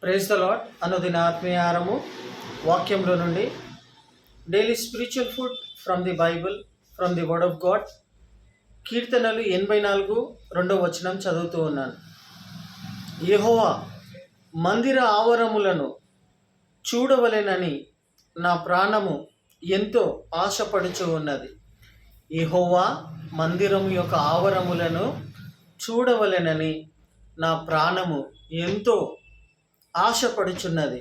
Praise the lord. అనుదిన ఆత్మీయారము వాక్యంలో నుండి daily spiritual food from the Bible, from the word of God. కీర్తనలు 84:2 చదువుతూ ఉన్నాను. యెహోవా మందిర ఆవరములను చూడవలెనని నా ప్రాణము ఎంతో ఆశపడుచు ఉన్నది. యెహోవా మందిరము యొక్క ఆవరములను చూడవలెనని నా ప్రాణము ఎంతో ఆశపడుచున్నది.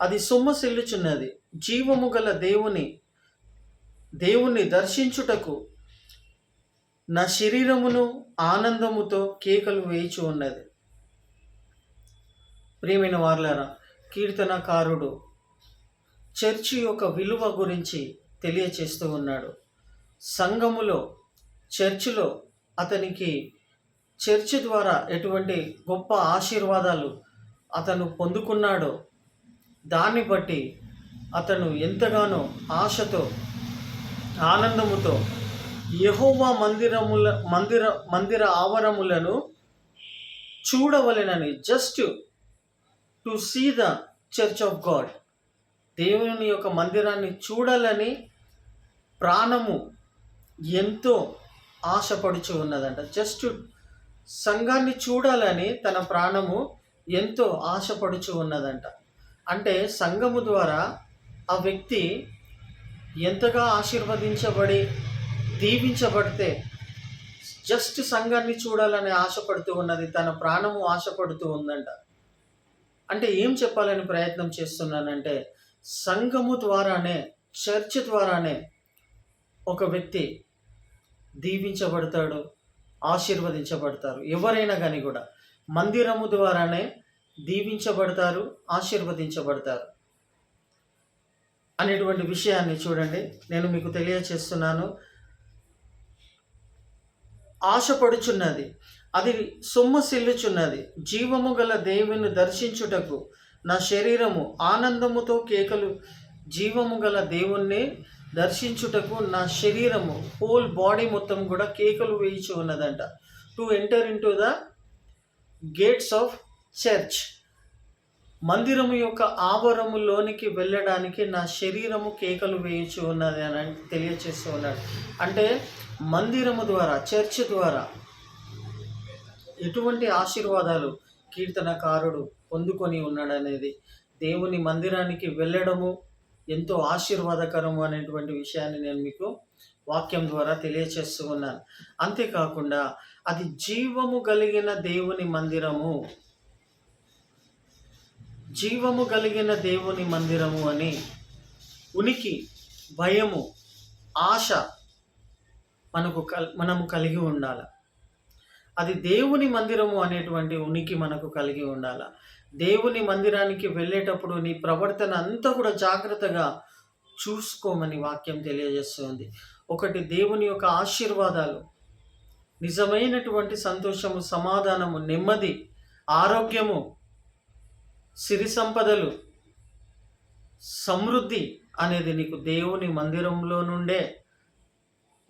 అది సొమ్మసిల్లుచున్నది. జీవము గల దేవుని దర్శించుటకు నా శరీరమును ఆనందముతో కేకలు వేయిచు ఉన్నది. ప్రియమైన వారలారా, కీర్తనకారుడు చర్చి యొక్క విలువ గురించి తెలియచేస్తూ ఉన్నాడు. సంఘములో, చర్చిలో అతనికి చర్చి ద్వారా ఎటువంటి గొప్ప ఆశీర్వాదాలు అతను పొందుకున్నాడో దాన్ని బట్టి అతను ఎంతగానో ఆశతో, ఆనందముతో యెహోవా మందిర ఆవరములను చూడవలెనని, just to see the church of God, దేవుని యొక్క మందిరాన్ని చూడాలని ప్రాణము ఎంతో ఆశపడుచు ఉన్నదంట. జస్ట్ సంఘాన్ని చూడాలని తన ప్రాణము ఎంతో ఆశపడుచు ఉన్నదంట. అంటే సంఘము ద్వారా ఆ వ్యక్తి ఎంతగా ఆశీర్వదించబడి దీవించబడితే జస్ట్ సంఘాన్ని చూడాలని ఆశపడుతూ ఉన్నది, తన ప్రాణము ఆశపడుతూ ఉందంట. అంటే ఏం చెప్పాలని ప్రయత్నం చేస్తున్నానంటే, సంఘము ద్వారానే, చర్చ్ ద్వారానే ఒక వ్యక్తి దీవించబడతాడు, ఆశీర్వదించబడతారు. ఎవరైనా కానీ కూడా మందిరము ద్వారానే దీవించబడతారు, ఆశీర్వదించబడతారు అనేటువంటి విషయాన్ని చూడండి, నేను మీకు తెలియచేస్తున్నాను. ఆశపడుచున్నది, అది సొమ్మసిల్లుచున్నది. జీవము గల దేవుని దర్శించుటకు నా శరీరము ఆనందముతో కేకలు, జీవము గల దేవుణ్ణి దర్శించుటకు నా శరీరము, హోల్ బాడీ మొత్తం కూడా కేకలు వేయిచు ఉన్నదంట. To enter into the gates of church, మందిరము యొక్క ఆవరములోనికి వెళ్ళడానికి నా శరీరము కేకలు వేయించు ఉన్నది అని తెలియచేస్తూ ఉన్నాడు. అంటే మందిరము ద్వారా, చర్చ్ ద్వారా ఎటువంటి ఆశీర్వాదాలు కీర్తనకారుడు పొందుకొని ఉన్నాడనేది, దేవుని మందిరానికి వెళ్ళడము ఎంతో ఆశీర్వాదకరము అనేటువంటి విషయాన్ని నేను మీకు వాక్యం ద్వారా తెలియచేస్తూ ఉన్నాను. అంతేకాకుండా అది జీవము కలిగిన దేవుని మందిరము, జీవము కలిగిన దేవుని మందిరము అని ఉనికి, భయము, ఆశ మనము కలిగి ఉండాలి. అది దేవుని మందిరము అనేటువంటి ఉనికి మనకు కలిగి ఉండాలి. దేవుని మందిరానికి వెళ్ళేటప్పుడు నీ ప్రవర్తన అంతా కూడా జాగ్రత్తగా చూసుకోమని వాక్యం తెలియజేస్తుంది. ఒకటి, దేవుని యొక్క ఆశీర్వాదాలు, నిజమైనటువంటి సంతోషము, సమాధానము, నెమ్మది, ఆరోగ్యము, సిరి సంపదలు, సమృద్ధి అనేది నీకు దేవుని మందిరంలో నుండే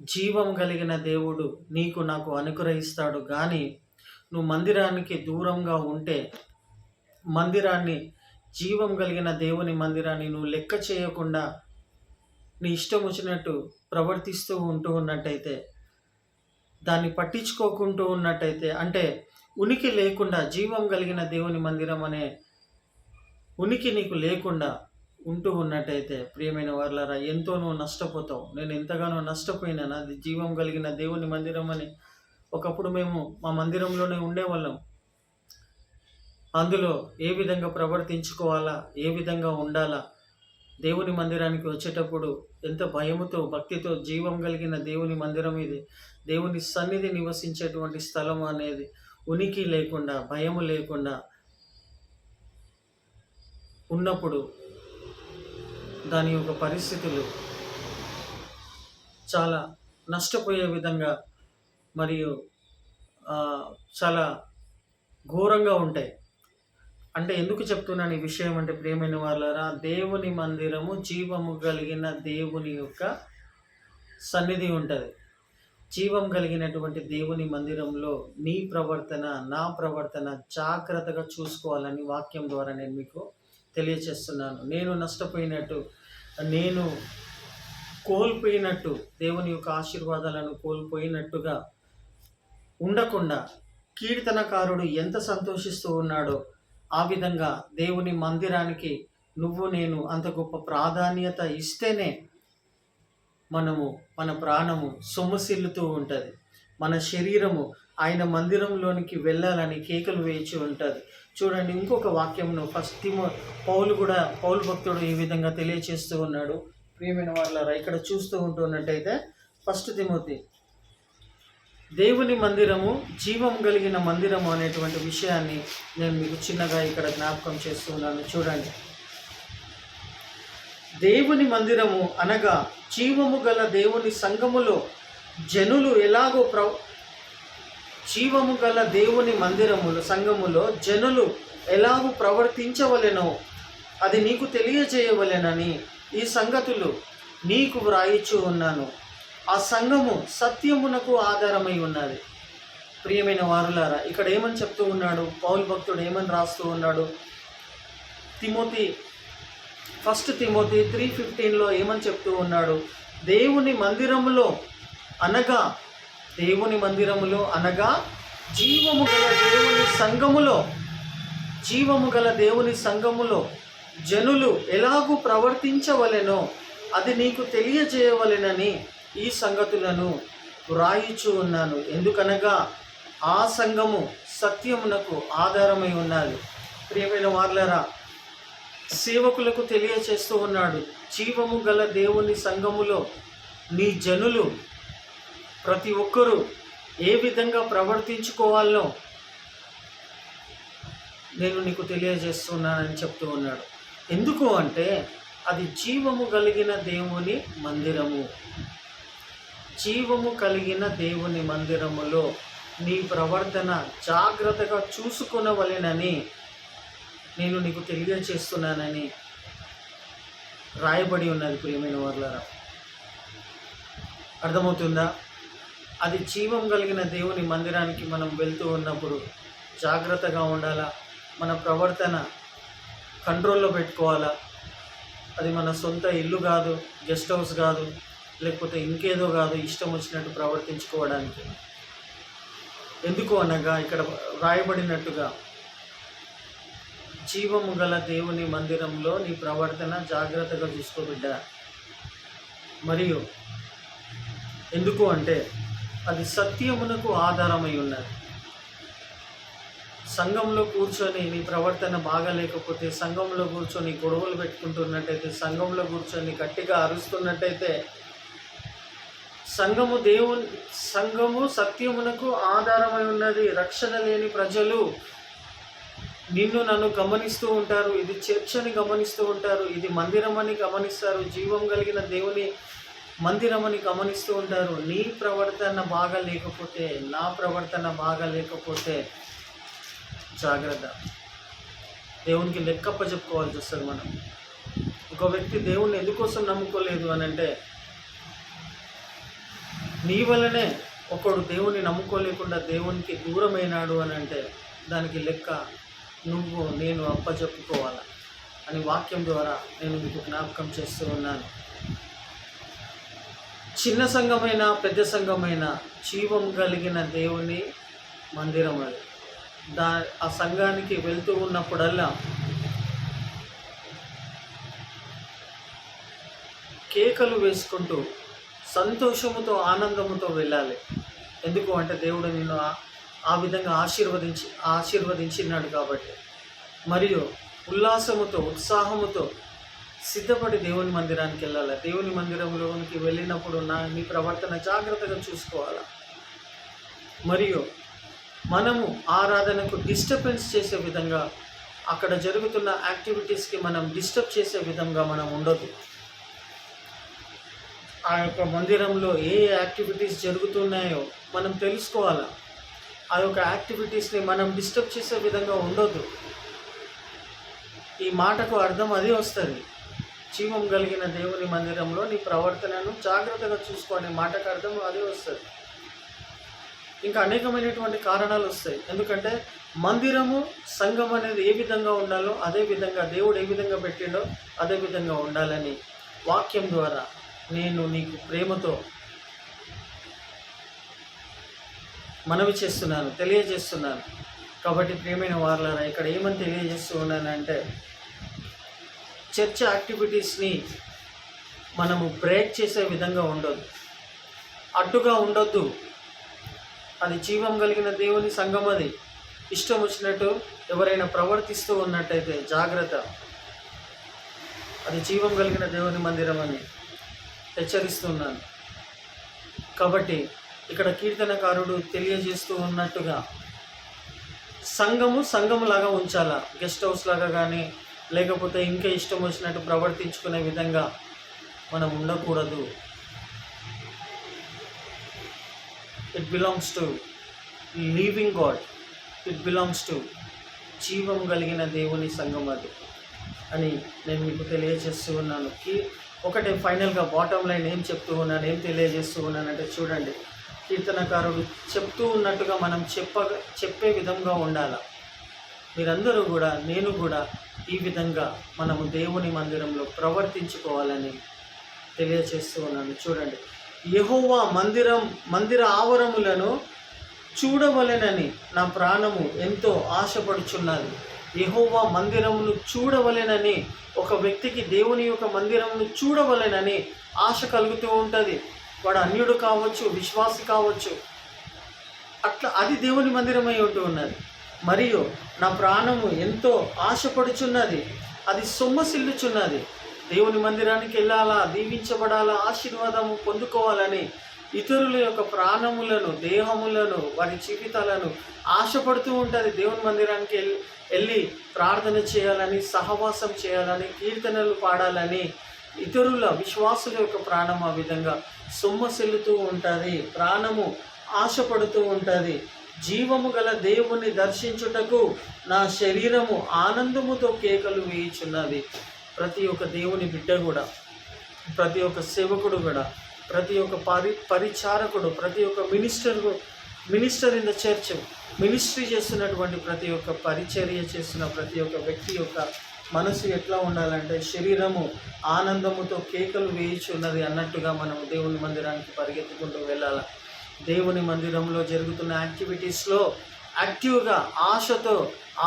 జీవం కలిగిన దేవుడు నీకు, నాకు అనుగ్రహిస్తాడు. కానీ నువ్వు మందిరానికి దూరంగా ఉంటే, మందిరాన్ని, జీవం కలిగిన దేవుని మందిరాన్ని నువ్వు లెక్క చేయకుండా నీ ఇష్టం వచ్చినట్టు ప్రవర్తిస్తూ ఉన్నట్టయితే, దాన్ని పట్టించుకోకుంటూ ఉన్నట్టయితే, అంటే ఉనికి లేకుండా, జీవం కలిగిన దేవుని మందిరం అనే ఉనికి నీకు లేకుండా ఉంటూ ఉన్నట్టయితే, ప్రియమైన వారలారా, ఎంతో నువ్వు నష్టపోతావు. నేను ఎంతగానో నష్టపోయినాను. అది జీవం కలిగిన దేవుని మందిరం అని ఒకప్పుడు మేము మా మందిరంలోనే ఉండేవాళ్ళం. అందులో ఏ విధంగా ప్రవర్తించుకోవాలా, ఏ విధంగా ఉండాలా, దేవుని మందిరానికి వచ్చేటప్పుడు ఎంత భయముతో, భక్తితో, జీవం కలిగిన దేవుని మందిరం ఇది, దేవుని సన్నిధి నివసించేటువంటి స్థలం అనేది ఉనికి లేకుండా, భయము లేకుండా ఉన్నప్పుడు దాని యొక్క పరిస్థితులు చాలా నష్టపోయే విధంగా మరియు చాలా ఘోరంగా ఉంటాయి. అంటే ఎందుకు చెప్తున్నాను ఈ విషయం అంటే, ప్రియమైన వాళ్ళారా, దేవుని మందిరము జీవము కలిగిన దేవుని యొక్క సన్నిధి ఉంటుంది. జీవం కలిగినటువంటి దేవుని మందిరంలో నీ ప్రవర్తన, నా ప్రవర్తన జాగ్రత్తగా చూసుకోవాలని వాక్యం ద్వారా నేను మీకు తెలియచేస్తున్నాను. నేను నష్టపోయినట్టు, నేను కోల్పోయినట్టు, దేవుని యొక్క ఆశీర్వాదాలను కోల్పోయినట్టుగా ఉండకుండా కీర్తనకారుడు ఎంత సంతోషిస్తూ ఉన్నాడో ఆ విధంగా దేవుని మందిరానికి నువ్వు నేను అంత గొప్ప ప్రాధాన్యత ఇస్తేనే మన ప్రాణము సొమ్మసిల్లుతూ ఉంటుంది. మన శరీరము ఆయన మందిరంలోనికి వెళ్ళాలని కేకలు వేయించి ఉంటుంది. చూడండి, ఇంకొక వాక్యంను పౌలు భక్తుడు ఈ విధంగా తెలియచేస్తూ ఉన్నాడు. ప్రియమైన వాళ్ళారా, ఇక్కడ చూస్తూ ఉంటున్నట్టయితే 1 తిమోతి, దేవుని మందిరము జీవం కలిగిన మందిరము అనేటువంటి విషయాన్ని నేను మీకు చిన్నగా ఇక్కడ జ్ఞాపకం చేస్తూ ఉన్నాను. చూడండి, దేవుని మందిరము అనగా జీవము గల దేవుని సంఘములో జనులు ఎలాగో జీవము గల దేవుని సంఘములో జనులు ఎలాగూ ప్రవర్తించవలెనో అది నీకు తెలియజేయవలెనని ఈ సంగతులు నీకు వ్రాయిచూ ఉన్నాను. ఆ సంఘము సత్యమునకు ఆధారమై ఉన్నది. ప్రియమైన వారులారా, ఇక్కడ ఏమని చెప్తూ ఉన్నాడు పౌలు భక్తుడు? ఏమని రాస్తూ ఉన్నాడు? 1 తిమోతి 3:15లో ఏమని చెప్తూ ఉన్నాడు? దేవుని మందిరములో అనగా జీవము గల దేవుని సంఘములో జనులు ఎలాగూ ప్రవర్తించవలెనో అది నీకు తెలియజేయవలెనని ఈ సంగతులను వ్రాయిచూ ఉన్నాను. ఎందుకనగా ఆ సంఘము సత్యమునకు ఆధారమై ఉన్నది. ప్రియమైన వారులారా, సేవకులకు తెలియచేస్తూ ఉన్నాడు, జీవము గల దేవుని సంఘములో నీ జనులు ప్రతి ఒక్కరూ ఏ విధంగా ప్రవర్తించుకోవాలో నేను నీకు తెలియజేస్తున్నానని చెప్తూ ఉన్నాడు. ఎందుకు అంటే అది జీవము కలిగిన దేవుని మందిరము. జీవము కలిగిన దేవుని మందిరములో నీ ప్రవర్తన జాగ్రత్తగా చూసుకొనవలెనని నేను నీకు తెలియజేస్తున్నానని రాయబడి ఉన్నది. ప్రియమైన వారులారా, అర్థమవుతుందా? అది జీవం కలిగిన దేవుని మందిరానికి మనం వెళ్తూ ఉన్నప్పుడు జాగ్రత్తగా ఉండాలా. మన ప్రవర్తన కంట్రోల్లో పెట్టుకోవాలా. అది మన సొంత ఇల్లు కాదు, గెస్ట్ హౌస్ కాదు, లేకపోతే ఇంకేదో కాదు ఇష్టం వచ్చినట్టు ప్రవర్తించుకోవడానికి. ఎందుకు అనగా ఇక్కడ రాయబడినట్టుగా జీవము గల దేవుని మందిరంలో నీ ప్రవర్తన జాగ్రత్తగా చూసుకోబిడ్డ. మరియు ఎందుకు అంటే అది సత్యమునకు ఆధారమై ఉన్నది. సంఘంలో కూర్చొని నీ ప్రవర్తన బాగాలేకపోతే, సంఘంలో కూర్చొని గొడవలు పెట్టుకుంటున్నట్టయితే, సంఘంలో కూర్చొని గట్టిగా అరుస్తున్నట్టయితే, సంఘము సత్యమునకు ఆధారమై ఉన్నది. రక్షణ లేని ప్రజలు నిన్ను నన్ను గమనిస్తూ ఉంటారు. ఇది చర్చ్ అని గమనిస్తూ ఉంటారు, ఇది మందిరం అని గమనిస్తారు, జీవం కలిగిన దేవుని మందిరం అని గమనిస్తూ ఉంటారు. నీ ప్రవర్తన బాగా లేకపోతే, నా ప్రవర్తన బాగా లేకపోతే జాగ్రత్త. దేవునికి లెక్కప్ప చెప్పుకోవాల్సి వస్తుంది. మనం ఒక వ్యక్తి దేవుణ్ణి ఎందుకోసం నమ్ముకోలేదు అని అంటే, నీ వల్లనే ఒకడు దేవుణ్ణి నమ్ముకోలేకుండా దేవునికి దూరమైనాడు అని అంటే దానికి లెక్క నువ్వు నేను అప్పచెప్పుకోవాలా అని వాక్యం ద్వారా నేను మీకు జ్ఞాపకం చేస్తూ ఉన్నాను. చిన్న సంఘమైన పెద్ద సంఘమైన జీవం కలిగిన దేవుని మందిరం అది. ఆ సంఘానికి వెళ్తూ ఉన్నప్పుడల్లా కేకలు వేసుకుంటూ సంతోషముతో ఆనందముతో వెళ్ళాలి. ఎందుకు అంటే దేవుడు నిన్ను ఆ విధంగా ఆశీర్వదించినాడు కాబట్టి. మరియు ఉల్లాసముతో ఉత్సాహముతో సిద్ధపడి దేవుని మందిరానికి వెళ్ళాలి. దేవుని మందిరంలోనికి వెళ్ళినప్పుడు నీ ప్రవర్తన జాగ్రత్తగా చూసుకోవాలి. మరియు మనము ఆరాధనకు డిస్టర్బెన్స్ చేసే విధంగా, అక్కడ జరుగుతున్న యాక్టివిటీస్కి మనం డిస్టర్బ్ చేసే విధంగా మనం ఉండొద్దు. ఆ యొక్క మందిరంలో ఏ యాక్టివిటీస్ జరుగుతున్నాయో మనం తెలుసుకోవాలి. ఆ యొక్క యాక్టివిటీస్ని మనం డిస్టర్బ్ చేసే విధంగా ఉండొద్దు. ఈ మాటకు అర్థం అదే వస్తుంది. జీవం కలిగిన దేవుని మందిరంలో నీ ప్రవర్తనను జాగ్రత్తగా చూసుకో అనే మాటకు అర్థం అదే వస్తుంది. ఇంకా అనేకమైనటువంటి కారణాలు వస్తాయి. ఎందుకంటే మందిరము, సంఘం అనేది ఏ విధంగా ఉండాలో అదే విధంగా దేవుడు ఏ విధంగా పెట్టిండో అదే విధంగా ఉండాలని వాక్యం ద్వారా నేను నీకు ప్రేమతో మనవి చేస్తున్నాను, తెలియజేస్తున్నాను. కాబట్టి ప్రియమైన వారలారా, ఇక్కడ ఏమని తెలియజేస్తూ ఉన్నానంటే, చర్చ్ యాక్టివిటీస్ని మనము బ్రేక్ చేసే విధంగా ఉండొద్దు, అడ్డుగా ఉండొద్దు. అది జీవం కలిగిన దేవుని సంఘం. అది ఇష్టం వచ్చినట్టు ఎవరైనా ప్రవర్తిస్తూ ఉన్నట్టయితే జాగ్రత్త. అది జీవం కలిగిన దేవుని మందిరం అని హెచ్చరిస్తున్నాను. కాబట్టి ఇక్కడ కీర్తనకారుడు తెలియజేస్తూ ఉన్నట్టుగా సంఘములాగా ఉంచాలా. గెస్ట్ హౌస్ లాగా కానీ లేకపోతే ఇంకా ఇష్టం వచ్చినట్టు ప్రవర్తించుకునే విధంగా మనం ఉండకూడదు. It belongs to living God. It belongs to జీవం కలిగిన దేవుని సంఘం అది అని నేను మీకు తెలియజేస్తూ ఉన్నాను. ఒకటే ఫైనల్గా బాటమ్ లైన్ ఏం చెప్తూ ఉన్నాను, ఏం తెలియజేస్తూ ఉన్నానంటే చూడండి, కీర్తనకారుడు చెప్తూ ఉన్నట్టుగా మనం చెప్పే విధంగా ఉండాలి. మీరందరూ కూడా, నేను కూడా ఈ విధంగా మనము దేవుని మందిరంలో ప్రవర్తించుకోవాలని తెలియజేస్తూ ఉన్నాను. చూడండి, యెహోవా మందిర ఆవరములను చూడవలెనని నా ప్రాణము ఎంతో ఆశపడుచున్నది. యెహోవా మందిరమును చూడవలెనని ఒక వ్యక్తికి దేవుని యొక్క మందిరమును చూడవలెనని ఆశ కలుగుతూ ఉంటుంది. వాడు అన్యుడు కావచ్చు, విశ్వాసి కావచ్చు, అట్లా అది దేవుని మందిరమై ఉంటూ ఉన్నది. మరియు నా ప్రాణము ఎంతో ఆశపడుచున్నది, అది సొమ్మసిల్లుచున్నది. దేవుని మందిరానికి వెళ్ళాలా, దీవించబడాలా, ఆశీర్వాదము పొందుకోవాలని ఇతరుల యొక్క ప్రాణములను, దేహములను, వారి జీవితాలను ఆశపడుతూ ఉంటుంది. దేవుని మందిరానికి వెళ్ళి ప్రార్థన చేయాలని, సహవాసం చేయాలని, కీర్తనలు పాడాలని ఇతరుల విశ్వాసుల యొక్క ప్రాణం ఆ విధంగా సొమ్మసిల్లుతూ ఉంటుంది. ప్రాణము ఆశపడుతూ ఉంటుంది. జీవము గల దేవుని దర్శించుటకు నా శరీరము ఆనందముతో కేకలు వేయుచున్నది. ప్రతి ఒక్క దేవుని బిడ్డ కూడా, ప్రతి ఒక్క సేవకుడు కూడా, ప్రతి ఒక్క పరిచారకుడు, ప్రతి ఒక్క minister in the church, ministry చేస్తున్నటువంటి ప్రతి ఒక్క పరిచర్య చేస్తున్న ప్రతి ఒక్క వ్యక్తి యొక్క మనసు ఎట్లా ఉండాలంటే శరీరము ఆనందముతో కేకలు వేయుచున్నది అన్నట్టుగా మనం దేవుని మందిరానికి పరిగెత్తుకుంటూ వెళ్ళాలి. దేవుని మందిరంలో జరుగుతున్న యాక్టివిటీస్లో యాక్టివ్గా ఆశతో,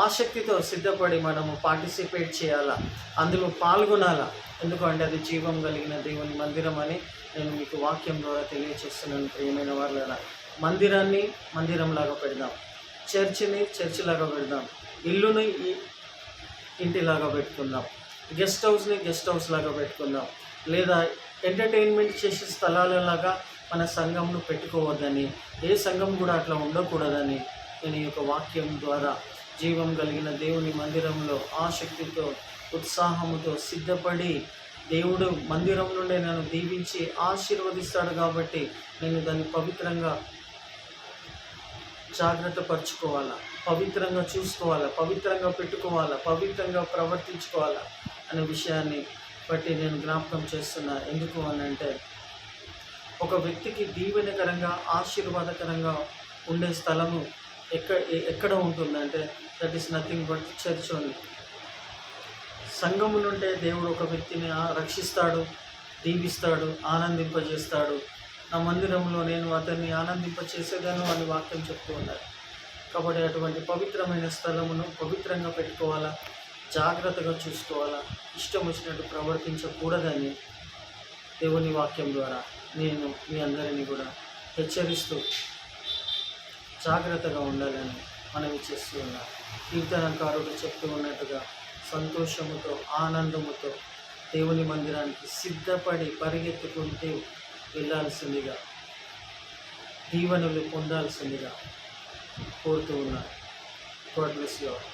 ఆసక్తితో సిద్ధపడి మనము పార్టిసిపేట్ చేయాలా, అందులో పాల్గొనాలా. ఎందుకంటే అది జీవం కలిగిన దేవుని మందిరం అని నేను మీకు వాక్యం ద్వారా తెలియజేస్తున్నాను. ప్రియమైన వాళ్ళ మందిరాన్ని మందిరంలాగా పెడదాం, చర్చిని చర్చిలాగా పెడదాం, ఇల్లుని ఇంటిలాగా పెట్టుకుందాం, గెస్ట్ హౌస్ని గెస్ట్ హౌస్ లాగా పెట్టుకుందాం. లేదా ఎంటర్టైన్మెంట్ చేసే స్థలాలలాగా మన సంఘంను పెట్టుకోవద్దని, ఏ సంఘం కూడా అట్లా ఉండకూడదని నేను ఈ యొక్క వాక్యం ద్వారా జీవం కలిగిన దేవుని మందిరంలో ఆసక్తితో, ఉత్సాహముతో సిద్ధపడి దేవుడు మందిరం నుండి నన్ను దీవించి ఆశీర్వదిస్తాడు కాబట్టి నేను దాన్ని పవిత్రంగా జాగ్రత్త పరుచుకోవాలా, పవిత్రంగా చూసుకోవాలా, పవిత్రంగా పెట్టుకోవాలా, పవిత్రంగా ప్రవర్తించుకోవాలా అనే విషయాన్ని బట్టి నేను జ్ఞాపకం చేస్తున్నా. ఎందుకు అని అంటే ఒక వ్యక్తికి దీవెనకరంగా, ఆశీర్వాదకరంగా ఉండే స్థలము ఎక్కడ ఉంటుందంటే that is nothing but church only. సంఘము నుండే దేవుడు ఒక వ్యక్తిని రక్షిస్తాడు, దీవిస్తాడు, ఆనందింపజేస్తాడు. నా మందిరంలో నేను అతన్ని ఆనందింపచేసేదాను అని వాక్యం చెప్తూ ఉన్నారు. కాబట్టి అటువంటి పవిత్రమైన స్థలమును పవిత్రంగా పెట్టుకోవాలా, జాగ్రత్తగా చూసుకోవాలా, ఇష్టం వచ్చినట్టు ప్రవర్తించకూడదని దేవుని వాక్యం ద్వారా నేను మీ అందరినీ కూడా హెచ్చరిస్తూ జాగ్రత్తగా ఉండాలని మనవి చేస్తూ ఉన్నా. కీర్తనకారుడు చెప్తూ ఉన్నట్టుగా సంతోషముతో, ఆనందముతో దేవుని మందిరానికి సిద్ధపడి పరిగెత్తుకుంటూ వెళ్ళాల్సిందిగా, దీవెనలు పొందాల్సిందిగా కోరుతూ ఉన్నా. God bless you all.